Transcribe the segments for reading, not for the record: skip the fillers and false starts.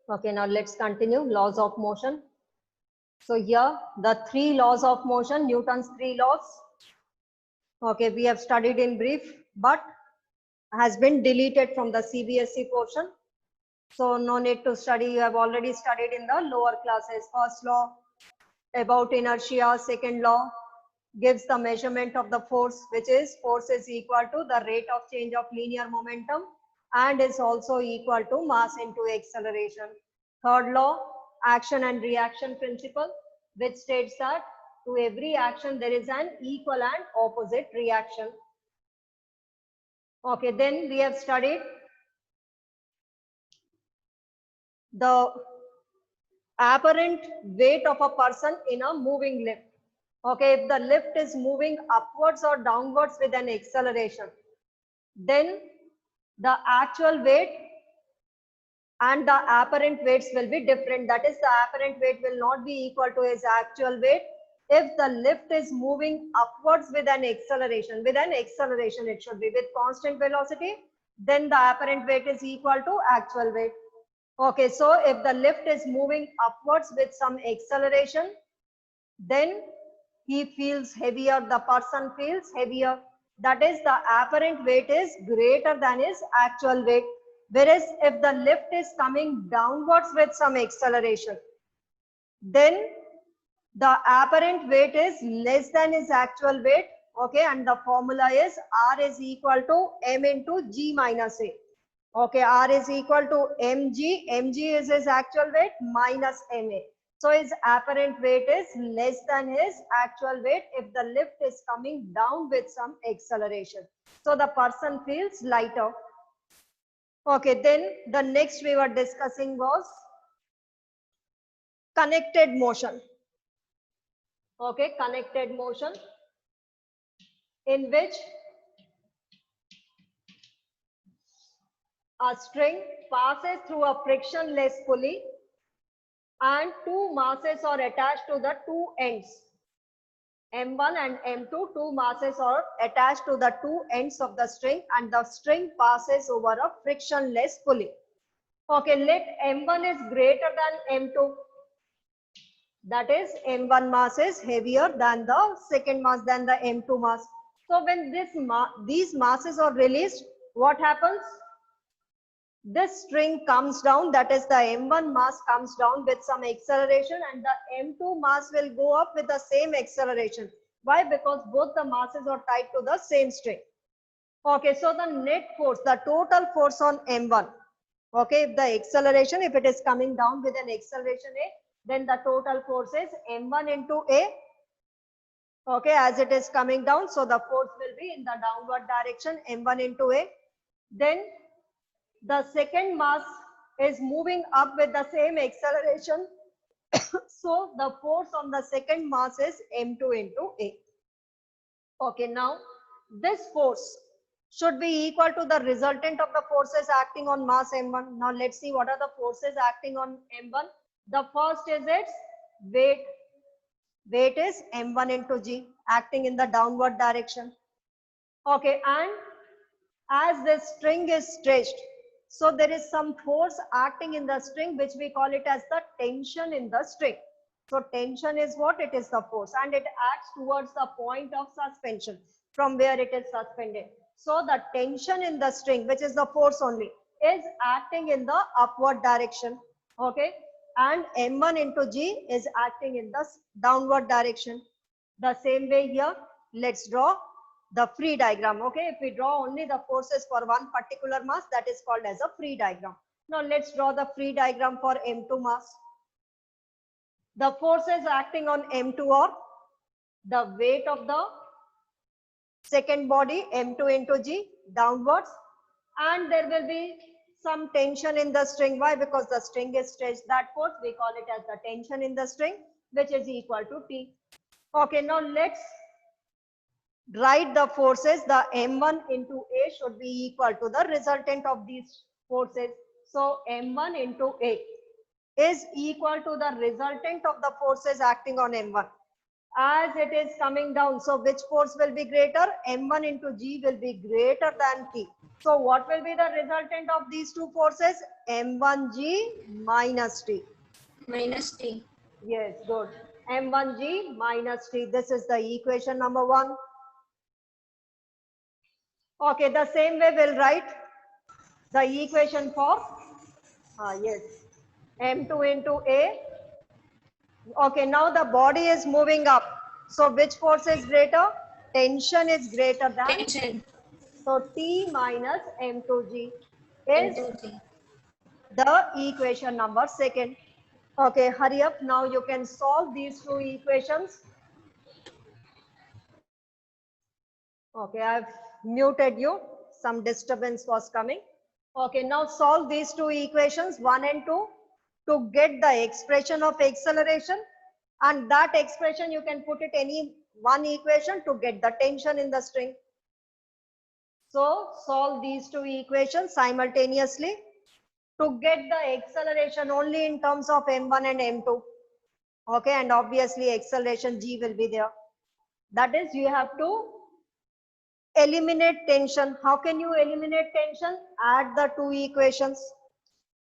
Okay, now let's continue laws of motion. So here the three laws of motion, Newton's three laws. Okay, we have studied in brief, but has been deleted from the CBSE portion. So no need to study. You have already studied in the lower classes. First law about inertia, second law gives the measurement of the force, which is force is equal to the rate of change of linear momentum and is also equal to mass into acceleration. Third law, action and reaction principle, which states that to every action there is an equal and opposite reaction. Okay, then we have studied the apparent weight of a person in a moving lift. Okay, if the lift is moving upwards or downwards with an acceleration, then the actual weight and the apparent weights will be different. That is, the apparent weight will not be equal to its actual weight. If the lift is moving upwards with an acceleration it should be with constant velocity, then the apparent weight is equal to actual weight. Okay, so if the lift is moving upwards with some acceleration, then he feels heavier, the person feels heavier. That is, the apparent weight is greater than his actual weight. Whereas if the lift is coming downwards with some acceleration, then the apparent weight is less than his actual weight. Okay, and the formula is R is equal to M into G minus A. Okay, R is equal to mg. Mg is his actual weight minus ma. So his apparent weight is less than his actual weight if the lift is coming down with some acceleration. So the person feels lighter. Okay, then the next we were discussing was connected motion. Okay, connected motion in which a string passes through a frictionless pulley and two masses are attached to the two ends. M1 and M2, two masses are attached to the two ends of the string and the string passes over a frictionless pulley. Okay, let M1 is greater than M2. That is, M1 mass is heavier than the second mass, than the M2 mass. So when these masses are released, what happens? This string comes down, that is the M1 mass comes down with some acceleration and the M2 mass will go up with the same acceleration. Why? Because both the masses are tied to the same string. Okay, so the net force, the total force on M1. Okay, if the acceleration, if it is coming down with an acceleration A, then the total force is M1 into A. Okay, as it is coming down, so the force will be in the downward direction, M1 into A. Then the second mass is moving up with the same acceleration. So the force on the second mass is M2 into A. Okay, now this force should be equal to the resultant of the forces acting on mass M1. Now let's see what are the forces acting on M1. The first is its weight. Weight is M1 into G acting in the downward direction. Okay, and as the string is stretched, so there is some force acting in the string which we call it as the tension in the string. So tension is what? It is the force and it acts towards the point of suspension from where it is suspended. So the tension in the string, which is the force only, is acting in the upward direction. Okay, and M1 into G is acting in the downward direction. The same way here, let's draw the free diagram. Okay, if we draw only the forces for one particular mass, that is called as a free diagram. Now let's draw the free diagram for M2 mass. The forces acting on M2 are the weight of the second body, M2 into G, downwards, and there will be some tension in the string. Why? Because the string is stretched. That force we call it as the tension in the string, which is equal to T. Okay, now let's write the forces. The M1 into A should be equal to the resultant of these forces. So M1 into A is equal to the resultant of the forces acting on M1. as it is coming down. So which force will be greater? M1 into G will be greater than T. So what will be the resultant of these two forces? M1G minus T. Minus T. Yes, good. M1G minus T. This is the equation number 1. Okay, the same way we'll write the equation for, yes, M2 into A. Okay, now the body is moving up. So which force is greater? Tension is greater than. Tension. So T minus M2G is Into G. the equation number 2. Okay, hurry up. Now you can solve these two equations. Okay, I've muted you. Some disturbance was coming. Okay, now solve these two equations 1 and 2 to get the expression of acceleration, and that expression you can put it any one equation to get the tension in the string. So solve these two equations simultaneously to get the acceleration only in terms of M1 and M2. Okay, and obviously acceleration G will be there. That is, you have to eliminate tension. How can you eliminate tension? Add the two equations.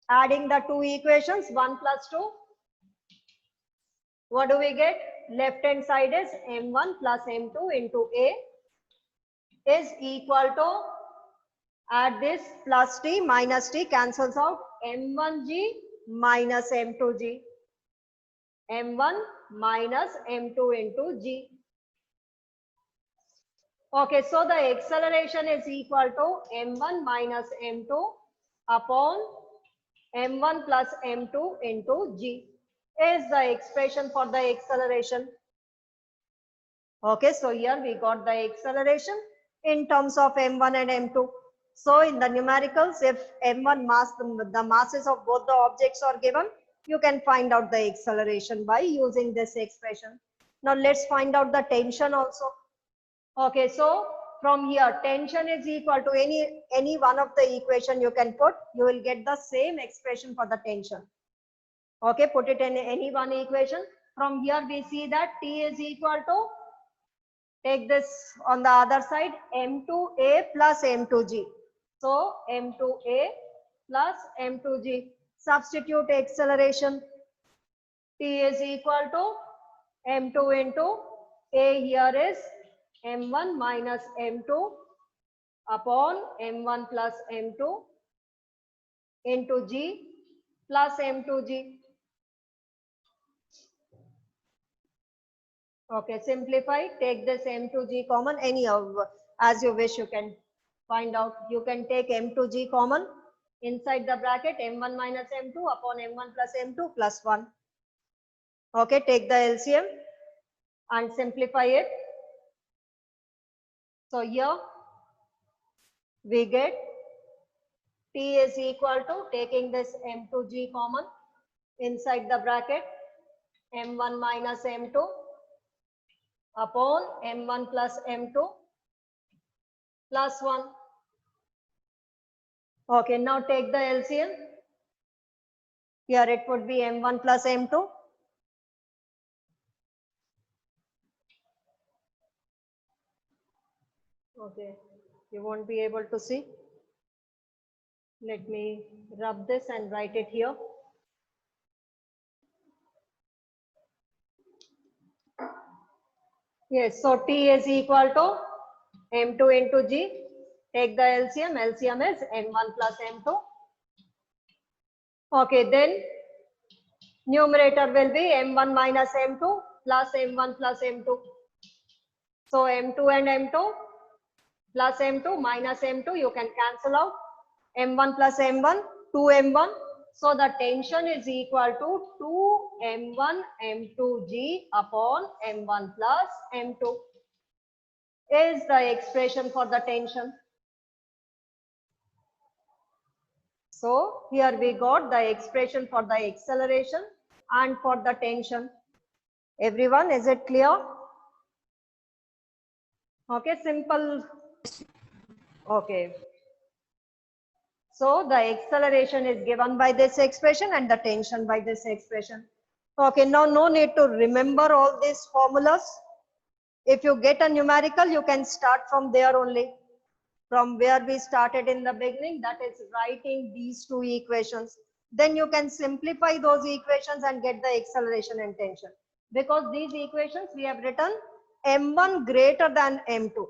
Adding the two equations, 1 plus 2. What do we get? Left hand side is M1 plus M2 into A is equal to, add this, plus T minus T cancels out, M1G minus M2G. M1 minus M2 into G. Okay, so the acceleration is equal to M1 minus M2 upon M1 plus M2 into G is the expression for the acceleration. Okay, so here we got the acceleration in terms of M1 and M2. So in the numericals, if M1 mass, the masses of both the objects are given, you can find out the acceleration by using this expression. Now let's find out the tension also. Okay, so from here, tension is equal to any one of the equation you can put, you will get the same expression for the tension. Okay, put it in any one equation. From here we see that T is equal to, take this on the other side, M2A plus M2G. So M2A plus M2G. Substitute acceleration. T is equal to M2 into A, here is M1 minus M2 upon M1 plus M2 into G plus M2G. Okay, simplify, take this M2G common, any of, as you wish you can find out. You can take M2G common inside the bracket, M1 minus M2 upon M1 plus M2 plus 1. Okay, take the LCM and simplify it. So here we get T is equal to, taking this M2G common inside the bracket, M1 minus M2 upon M1 plus M2 plus 1. Okay, now take the LCM. Here it would be M1 plus M2. Okay, you won't be able to see. Let me rub this and write it here. Yes, so T is equal to M2 into G. Take the LCM. LCM is M1 plus M2. Okay, then numerator will be M1 minus M2 plus M1 plus M2. So M2 and M2 plus M2 minus M2, you can cancel out. M1 plus M1, 2M1. So the tension is equal to 2M1 M2G upon M1 plus M2 is the expression for the tension. So here we got the expression for the acceleration and for the tension. Everyone, is it clear? Okay, simple. Okay. So the acceleration is given by this expression and the tension by this expression. Okay, now no need to remember all these formulas. If you get a numerical, you can start from there only. From where we started in the beginning, that is writing these two equations. Then you can simplify those equations and get the acceleration and tension. Because these equations we have written m1 greater than m2.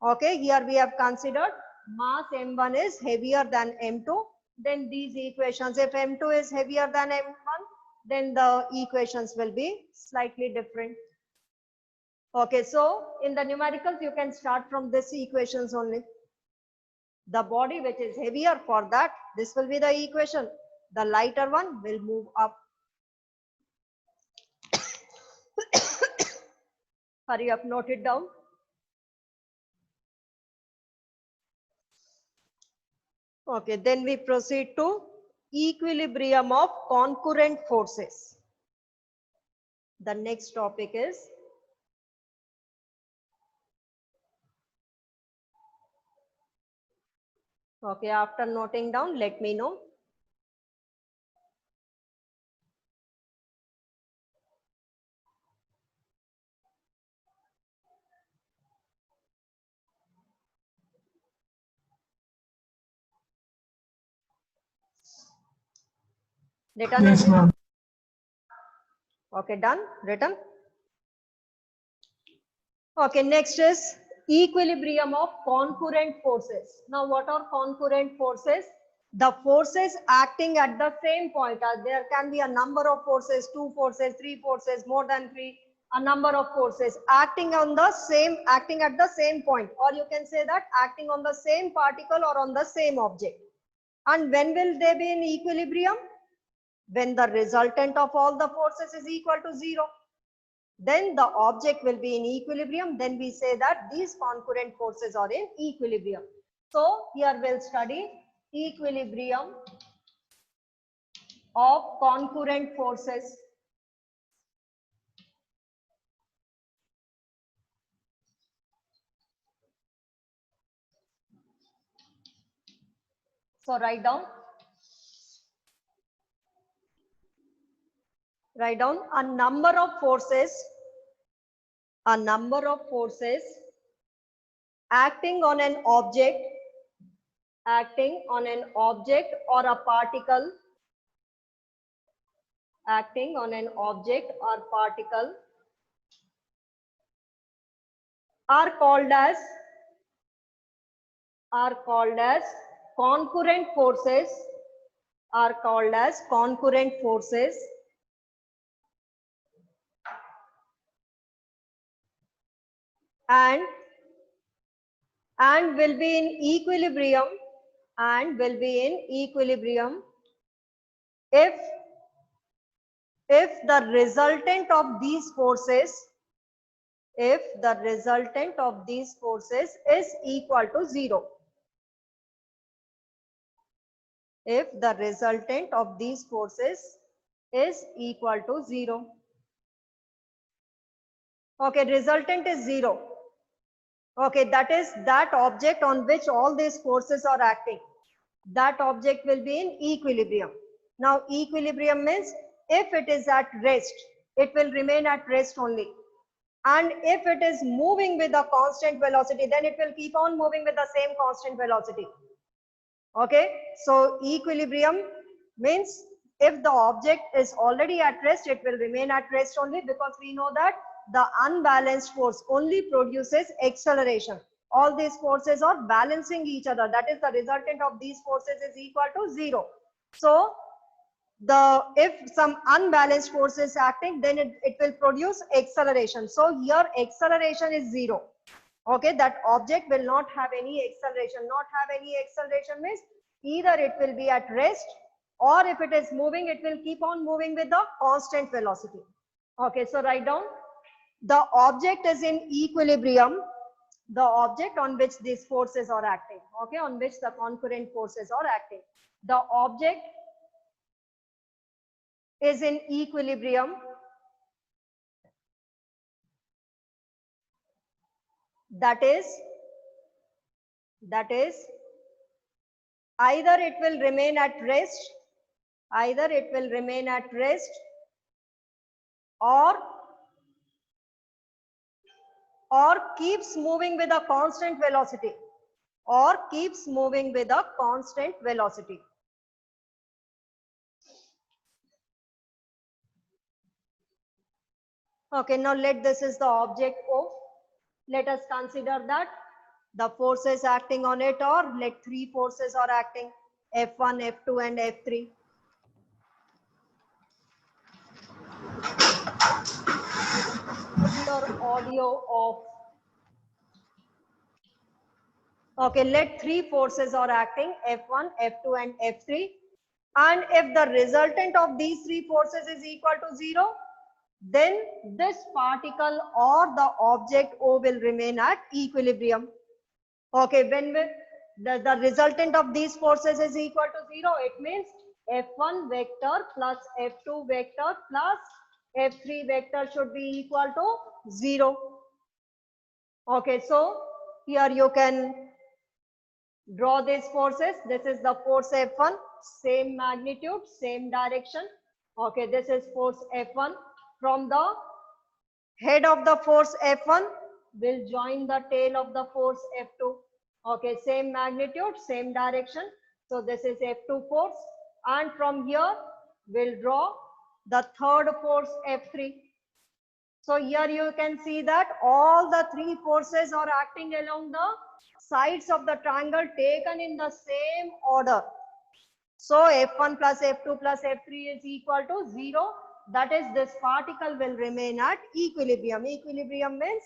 Okay, here we have considered mass m1 is heavier than m2. Then these equations, if m2 is heavier than m1, then the equations will be slightly different. Okay, so in the numericals, you can start from this equations only. The body which is heavier, for that, this will be the equation. The lighter one will move up. Hurry up, note it down. Okay, then we proceed to equilibrium of concurrent forces. The next topic is okay, after noting down, let me know. Written? Yes, ma'am. Okay, done, written. Okay, next is equilibrium of concurrent forces. Now, what are concurrent forces? The forces acting at the same point. There can be a number of forces, 2 forces, 3 forces, more than 3, a number of forces acting at the same point, or you can say that acting on the same particle or on the same object. And when will they be in equilibrium? When the resultant of all the forces is equal to 0. Then the object will be in equilibrium. Then we say that these concurrent forces are in equilibrium. So here we'll study equilibrium of concurrent forces. So write down a number of forces acting on an object or a particle are called as concurrent forces and will be in equilibrium if the resultant of these forces is equal to 0. If the resultant of these forces is equal to 0. Okay, resultant is 0. Okay, that is that object on which all these forces are acting. That object will be in equilibrium. Now, equilibrium means if it is at rest, it will remain at rest only. And if it is moving with a constant velocity, then it will keep on moving with the same constant velocity. Okay, so equilibrium means if the object is already at rest, it will remain at rest only, because we know that the unbalanced force only produces acceleration. All these forces are balancing each other. That is, the resultant of these forces is equal to 0. So if some unbalanced force is acting, then it will produce acceleration. So here acceleration is 0. Okay, that object will not have any acceleration. Not have any acceleration means either it will be at rest, or if it is moving, it will keep on moving with the constant velocity. Okay, so write down the object is in equilibrium, the object on which these forces are acting. Okay, on which the concurrent forces are acting. The object is in equilibrium, that is either it will remain at rest or keeps moving with a constant velocity, or keeps moving with a constant velocity. Okay, now this is the object O. Let us consider that the forces acting on it, or let three forces are acting, F1, F2 and F3. Put your audio off. Okay, let three forces are acting, F1, F2 and F3. And if the resultant of these three forces is equal to 0, then this particle or the object O will remain at equilibrium. Okay, when the resultant of these forces is equal to 0, it means F1 vector plus F2 vector plus F3 vector should be equal to 0. Okay, so here you can draw these forces. This is the force F1, same magnitude, same direction. Okay, this is force F1. From the head of the force F1 will join the tail of the force F2. Okay, same magnitude, same direction. So this is F2 force. And from here we'll draw the third force F3. So here you can see that all the three forces are acting along the sides of the triangle taken in the same order. So F1 plus F2 plus F3 is equal to 0. That is, this particle will remain at equilibrium. Equilibrium means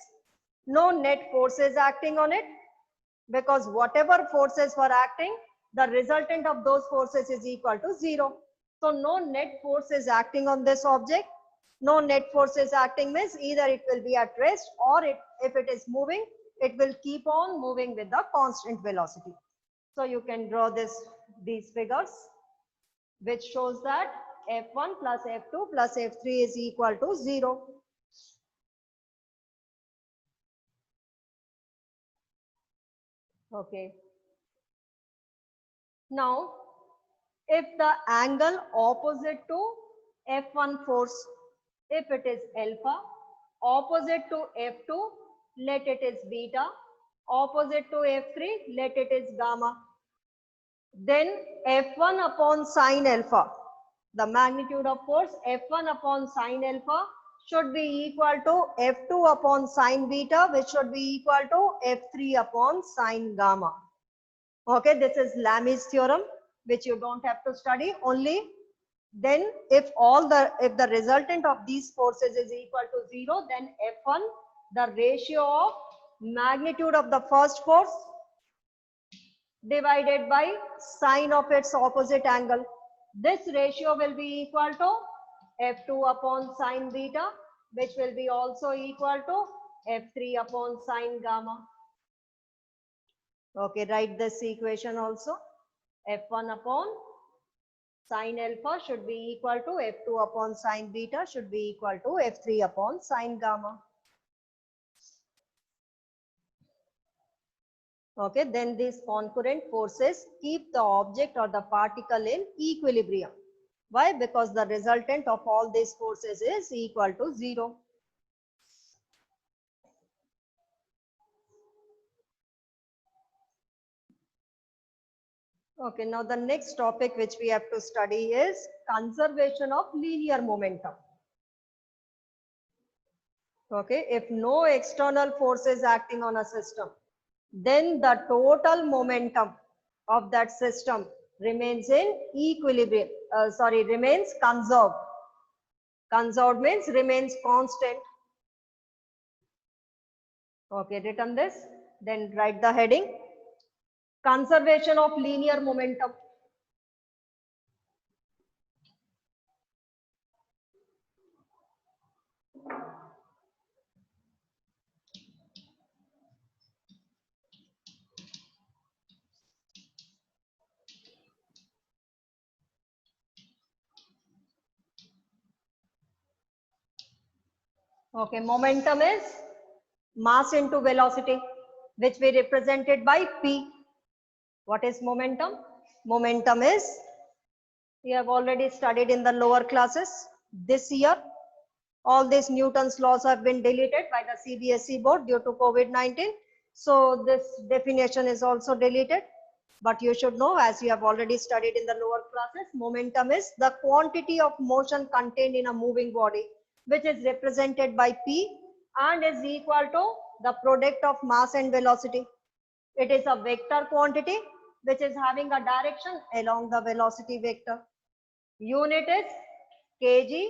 no net forces acting on it, because whatever forces were acting, the resultant of those forces is equal to 0. So no net force is acting on this object. No net force is acting means either it will be at rest, or if it is moving, it will keep on moving with the constant velocity. So you can draw these figures, which shows that F1 plus F2 plus F3 is equal to 0. Okay. Now, if the angle opposite to F1 force, if it is alpha, opposite to F2, let it is beta, opposite to F3, let it is gamma. Then F1 upon sine alpha, the magnitude of force F1 upon sine alpha should be equal to F2 upon sine beta, which should be equal to F3 upon sine gamma. Okay, this is Lami's theorem, which you don't have to study. Only then if the resultant of these forces is equal to 0, then F1, the ratio of magnitude of the first force divided by sine of its opposite angle. This ratio will be equal to F2 upon sine beta, which will be also equal to F3 upon sine gamma. Okay, write this equation also. F1 upon sine alpha should be equal to F2 upon sine beta should be equal to F3 upon sine gamma. Okay, then these concurrent forces keep the object or the particle in equilibrium. Why? Because the resultant of all these forces is equal to 0. Okay, now the next topic which we have to study is conservation of linear momentum. Okay, if no external force is acting on a system, then the total momentum of that system remains in equilibrium, remains conserved. Conserved means remains constant. Okay, written this, then write the heading, conservation of linear momentum. Okay, momentum is mass into velocity, which we represented by P. What is momentum? Momentum is, we have already studied in the lower classes this year. All these Newton's laws have been deleted by the CBSE board due to COVID-19. So this definition is also deleted. But you should know, as you have already studied in the lower classes, momentum is the quantity of motion contained in a moving body, which is represented by P and is equal to the product of mass and velocity. It is a vector quantity which is having a direction along the velocity vector. Unit is kg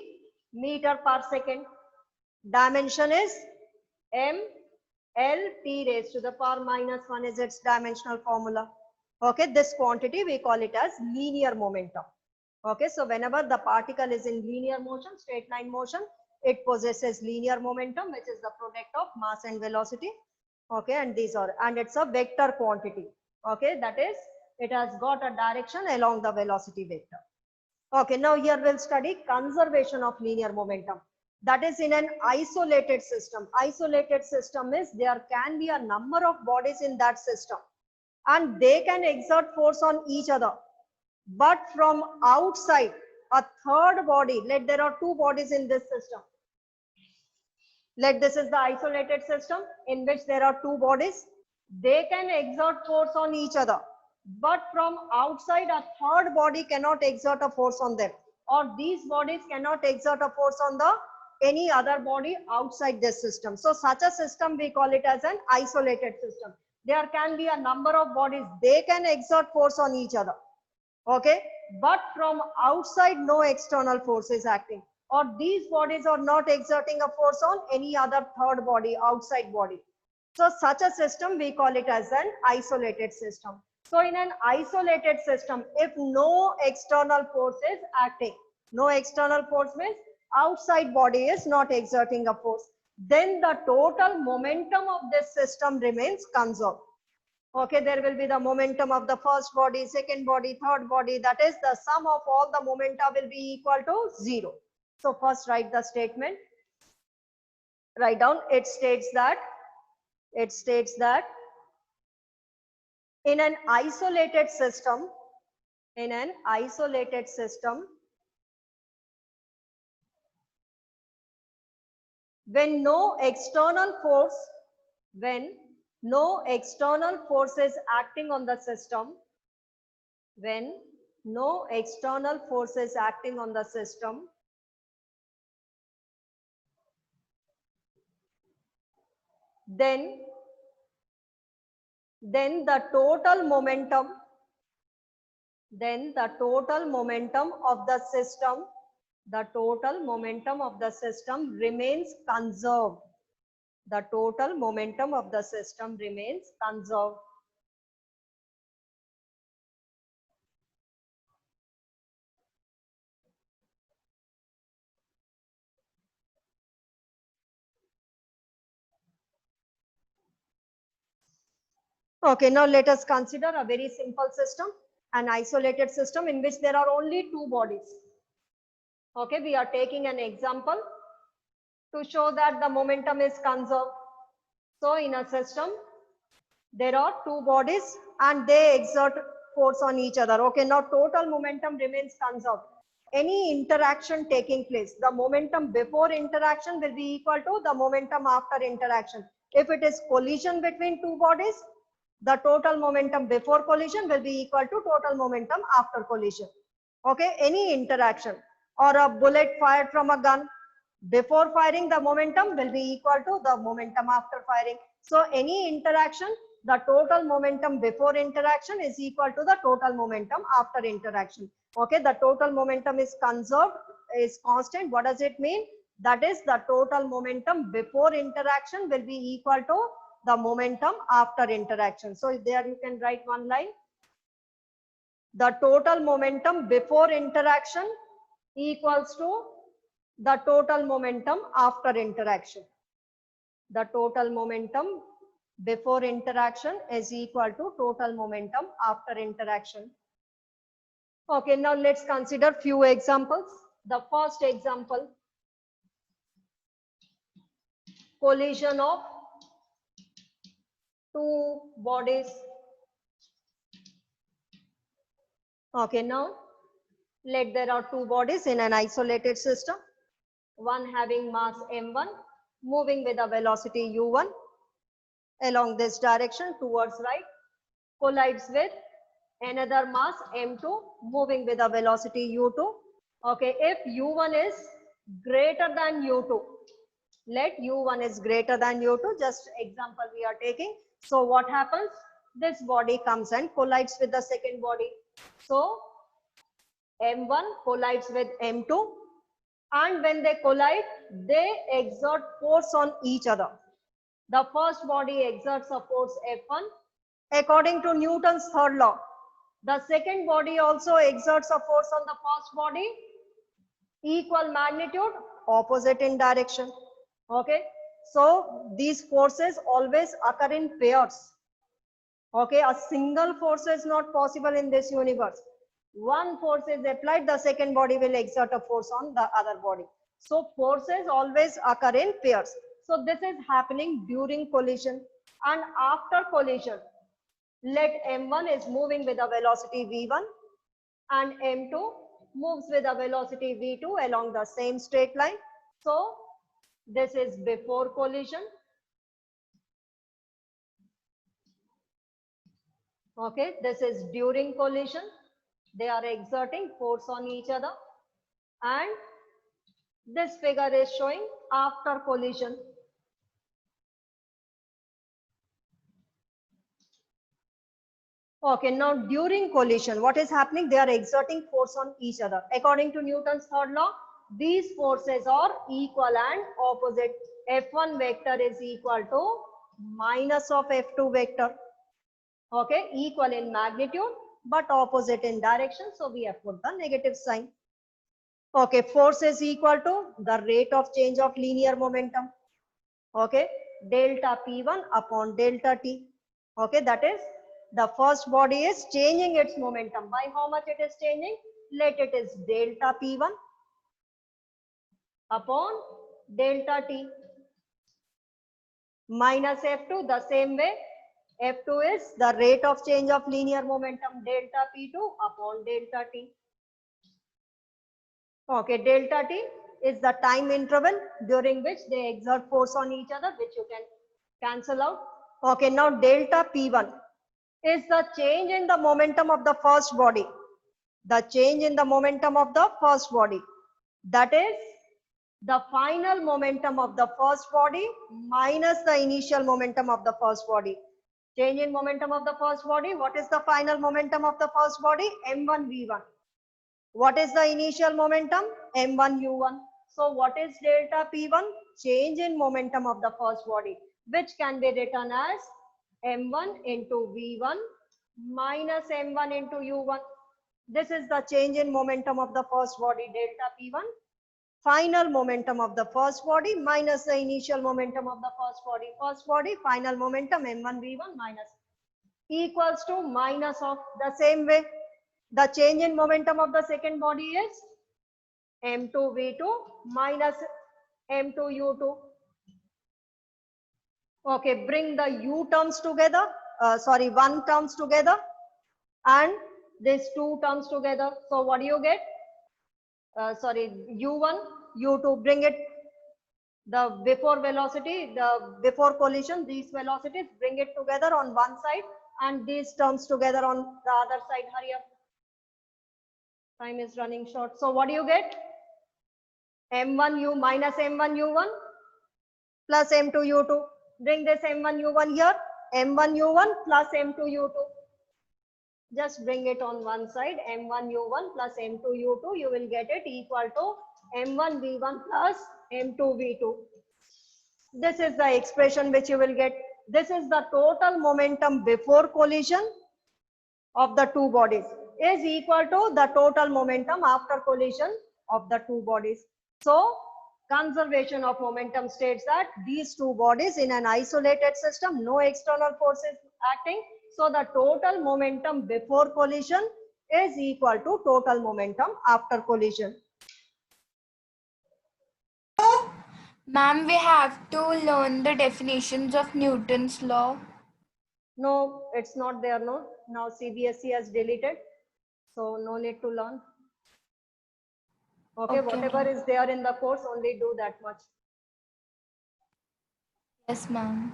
meter per second. Dimension is m l t raised to the power minus 1 is its dimensional formula. Okay, this quantity we call it as linear momentum. Okay, so whenever the particle is in linear motion, straight line motion, it possesses linear momentum, which is the product of mass and velocity. Okay, and it's a vector quantity. Okay, that is, it has got a direction along the velocity vector. Okay, now here we'll study conservation of linear momentum. That is in an isolated system. Isolated system is there can be a number of bodies in that system and they can exert force on each other. But from outside, a third body, let there are two bodies in this system. Let this is the isolated system in which there are two bodies. They can exert force on each other. But from outside, a third body cannot exert a force on them. Or these bodies cannot exert a force on any other body outside this system. So such a system, we call it as an isolated system. There can be a number of bodies, they can exert force on each other. Okay, but from outside, no external force is acting. Or these bodies are not exerting a force on any other third body, outside body. So such a system, we call it as an isolated system. So in an isolated system, if no external force is acting, no external force means outside body is not exerting a force, then the total momentum of this system remains conserved. Okay, there will be the momentum of the first body, second body, third body. That is, the sum of all the momenta will be equal to 0. So first write the statement. Write down, it states that in an isolated system, when no external force is acting on the system, then the total momentum of the system remains conserved. The total momentum of the system remains conserved. Okay, now let us consider a very simple system, an isolated system in which there are only two bodies. Okay, we are taking an example to show that the momentum is conserved. So in a system, there are two bodies and they exert force on each other. Okay, now total momentum remains conserved. Any interaction taking place, the momentum before interaction will be equal to the momentum after interaction. If it is collision between two bodies, the total momentum before collision will be equal to total momentum after collision. Okay, any interaction or a bullet fired from a gun, before firing the momentum will be equal to the momentum after firing. So any interaction, the total momentum before interaction is equal to the total momentum after interaction. Okay, the total momentum is conserved, is constant. What does it mean? That is, the total momentum before interaction will be equal to the momentum after interaction. So there you can write one line. The total momentum before interaction equals to the total momentum after interaction. The total momentum before interaction is equal to total momentum after interaction. Okay, now let's consider few examples. The first example, collision of two bodies. Okay, now let there are two bodies in an isolated system. one having mass m1 moving with a velocity u1 along this direction towards right, collides with another mass m2 moving with a velocity u2. Okay, if u1 is greater than u2, let u1 is greater than u2, just example we are taking. So what happens? This body comes and collides with the second body. So m1 collides with m2, and when they collide, they exert force on each other. The first body exerts a force F1 according to Newton's third law. The second body also exerts a force on the first body, equal magnitude, opposite in direction. Okay, so these forces always occur in pairs. Okay, a single force is not possible in this universe. One force is applied, the second body will exert a force on the other body. So forces always occur in pairs. So this is happening during collision, and after collision, let m1 is moving with a velocity v1 and m2 moves with a velocity v2 along the same straight line. So this is before collision. Okay, this is during collision. They are exerting force on each other, and this figure is showing after collision. Okay, now during collision, what is happening? They are exerting force on each other. According to Newton's third law, these forces are equal and opposite. F1 vector is equal to minus of F2 vector. Okay, equal in magnitude but opposite in direction. So we have put the negative sign. Okay, force is equal to the rate of change of linear momentum. Okay, delta P1 upon delta T. Okay, that is the first body is changing its momentum. By how much it is changing? Let it is delta P1 upon delta T minus F2 the same way. F2 is the rate of change of linear momentum, delta P2 upon delta T. Okay, delta T is the time interval during which they exert force on each other, which you can cancel out. Okay, now delta P1 is the change in the momentum of the first body. The change in the momentum of the first body. That is the final momentum of the first body minus the initial momentum of the first body. Change in momentum of the first body. What is the final momentum of the first body? m1 v1. What is the initial momentum? m1 u1. So what is delta P1? Change in momentum of the first body, which can be written as m1 into v1 minus m1 into u1. This is the change in momentum of the first body, delta P1. Final momentum of the first body minus the initial momentum of the first body. First body, final momentum m1 v1 minus equals to minus of the same way. The change in momentum of the second body is m2 v2 minus m2 u2. Okay, bring the u terms together, one terms together and these two terms together. So what do you get? U1, U2, bring it, the before velocity, the before collision, these velocities, bring it together on one side and these terms together on the other side. Hurry up. Time is running short. So what do you get? M1U minus M1U1 plus M2U2. Bring this M1U1 here. M1U1 plus M2U2. Just bring it on one side. M1U1 plus M2U2. You will get it equal to M1V1 plus M2V2. This is the expression which you will get. This is the total momentum before collision of the two bodies is equal to the total momentum after collision of the two bodies. So conservation of momentum states that these two bodies in an isolated system, no external forces acting. So the total momentum before collision is equal to total momentum after collision. Ma'am, we have to learn the definitions of Newton's law. No, it's not there. No, now CBSE has deleted. So no need to learn. Okay, Okay, whatever ma'am. is there in the course, only do that much. Yes, ma'am.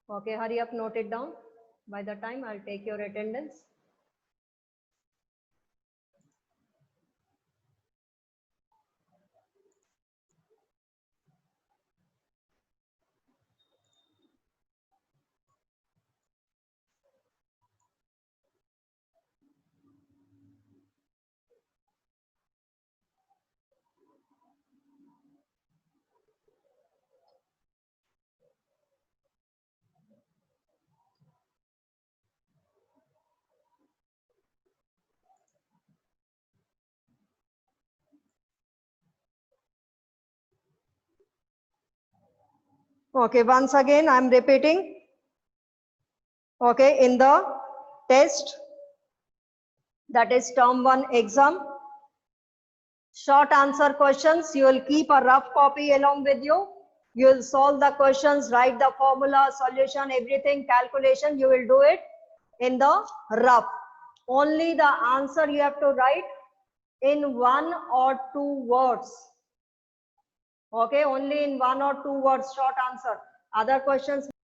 Okay, hurry up, note it down. By the time I'll take your attendance. Okay, once again, I'm repeating. Okay, in the test, that is term 1 exam, short answer questions, you will keep a rough copy along with you. You will solve the questions, write the formula, solution, everything, calculation, you will do it in the rough. Only the answer you have to write in 1 or 2 words. Okay, only in 1 or 2 words, short answer. Other questions